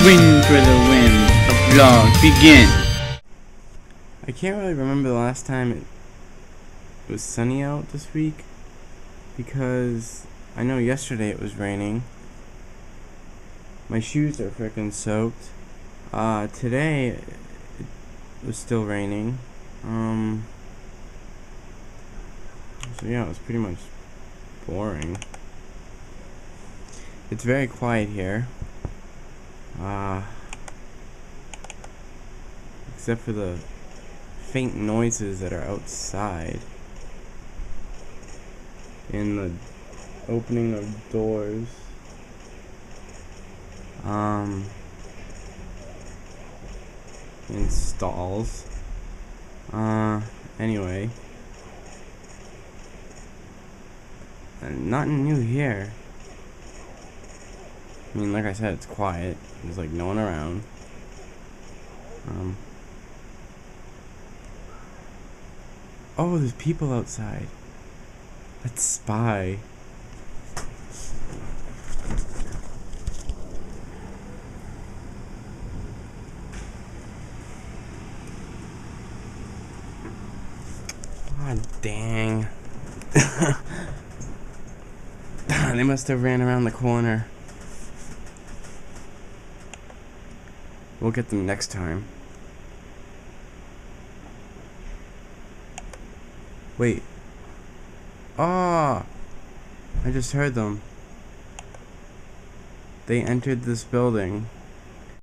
Swing for the wind. Applause. Begin. I can't really remember the last time it was sunny out this week, because I know yesterday it was raining. My shoes are freaking soaked. Today it was still raining. So yeah, it was pretty much boring. It's very quiet here. Except for the faint noises that are outside. In the opening of doors. In stalls. Anyway. Nothing new here. I mean, like I said, it's quiet. There's like no one around. Oh, there's people outside. Let's spy. Ah, dang. They must have ran around the corner. We'll get them next time. Wait. Ah! I just heard them. They entered this building.